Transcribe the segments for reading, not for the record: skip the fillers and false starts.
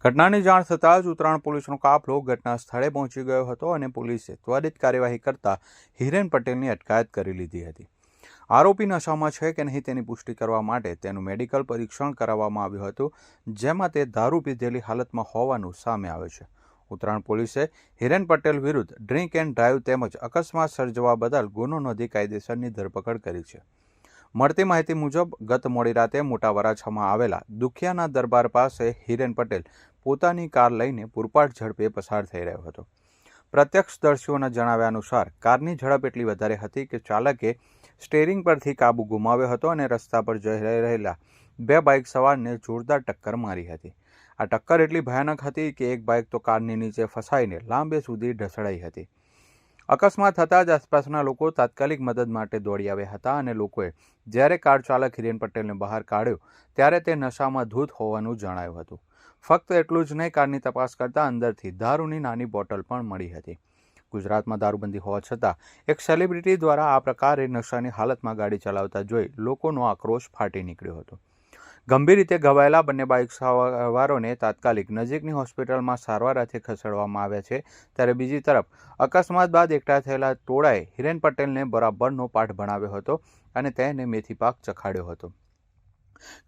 ઘટનાની જાણ થતાં જ ઉત્તરાયણ પોલીસનો કાફલો ઘટના સ્થળે પહોંચી ગયો હતો અને પોલીસે ત્વરિત કાર્યવાહી કરતા હિરેન પટેલની અટકાયત કરી લીધી હતી। આરોપી નશામાં છે કે નહીં તેની પુષ્ટિ કરવા માટે તેનું મેડિકલ પરીક્ષણ કરાવવામાં આવ્યું હતું, જેમાં તે દારૂ પીધેલી હાલતમાં હોવાનું સામે આવ્યું છે। ઉત્તરાયણ પોલીસે હિરેન પટેલ વિરુદ્ધ ડ્રિંક એન્ડ ડ્રાઈવ તેમજ અકસ્માત સર્જવા બદલ ગુનો નોંધી કાયદેસરની ધરપકડ કરી છે। મળતી માહિતી મુજબ ગત મોડી રાતે મોટા વરાછામાં આવેલા દુખિયાના દરબાર પાસે હિરેન પટેલ પોતાની કાર લઈને પૂરપાટ ઝડપે પસાર થઈ રહ્યો હતો। પ્રત્યક્ષદર્શીઓના જણાવ્યા અનુસાર કારની ઝડપ એટલી વધારે હતી કે ચાલકે સ્ટીયરિંગ પરથી કાબુ ગુમાવ્યો હતો અને રસ્તા પર જઈ રહેલા બે બાઇક સવારને જોરદાર ટક્કર મારી હતી। આ ટક્કર એટલી ભયાનક હતી કે એક બાઇક તો કારની નીચે ફસાઈને લાંબે સુધી ઢસડાઈ હતી। અકસ્માત થતાં જ આસપાસના લોકો તાત્કાલિક મદદ માટે દોડી આવ્યા હતા અને લોકોએ જ્યારે કાર ચાલક હિરેન પટેલને બહાર કાઢ્યો ત્યારે તે નશામાં ધૂત હોવાનું જણાયું હતું। ફક્ત એટલું જ નહીં, કારની તપાસ કરતાં અંદરથી દારૂની નાની બોટલ પણ મળી હતી। ગુજરાતમાં દારૂબંધી હોવા છતાં એક સેલિબ્રિટી દ્વારા આ પ્રકારે નશાની હાલતમાં ગાડી ચલાવતા જોઈ લોકોનો આક્રોશ ફાટી નીકળ્યો હતો। ગંભીર રીતે ઘવાયેલા બંને બાઇક સવારોને તાત્કાલિક નજીકની હોસ્પિટલમાં સારવાર અર્થે ખસેડવામાં આવ્યા છે, ત્યારે બીજી તરફ અકસ્માત બાદ એકઠા થયેલા ટોળાએ હિરેન પટેલને બરાબરનો પાઠ ભણાવ્યો હતો અને તેને મેથી પાક ચખાડ્યો હતો।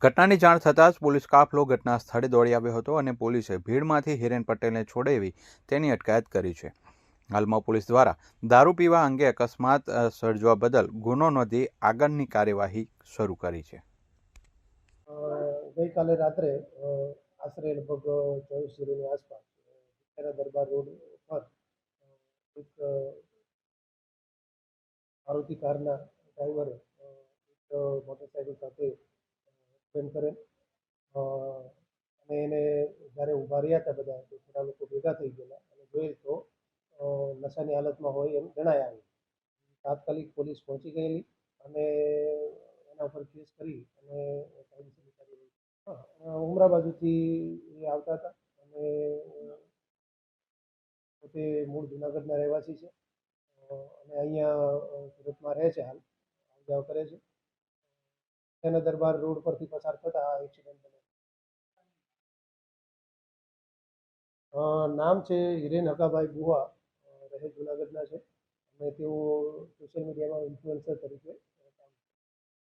ઘટનાની જાણ થતાં જ પોલીસ કાફલો ઘટના સ્થળે દોડી આવ્યો હતો અને પોલીસે ભીડમાંથી હિરેન પટેલને છોડાવી તેની અટકાયત કરી છે। હાલમાં પોલીસ દ્વારા દારૂ પીવા અંગે અકસ્માત સર્જવા બદલ ગુનો નોંધી આગળની કાર્યવાહી શરૂ કરી છે। ગઈકાલે રાત્રે આશરે લગભગ 24:00ની આસપાસ દુખિયાના દરબાર રોડ પર એક મારુતિ કારના ડ્રાઈવરે એક મોટરસાઇકલ સાથે એક્સિડન્ટ કરેલ અને એને જ્યારે ઊભા રહ્યા હતા બધા તો થોડા લોકો ભેગા થઈ ગયેલા અને જોયેલ તો નશાની હાલતમાં હોય એમ જણાય આવ્યું। તાત્કાલિક પોલીસ પહોંચી ગયેલી અને એના ઉપર કેસ કરી અને કાયદેસરની કાર્યવાહી ઉમરા બાજુથી આવતા હતા અને પોતે મૂળ જુનાગઢના રહેવાસી છે અને અહીંયા સુરતમાં રહે છે, હાલ જાવ કરે છે। તેના દરબાર રોડ પરથી પસાર થતા આ એક્સિડન્ટ બન્યો। નામ છે હિરેન હકાભાઈ બુવા, રહે જુનાગઢના છે અને તેઓ સોશિયલ મીડિયામાં ઇન્ફ્લુએન્સર તરીકે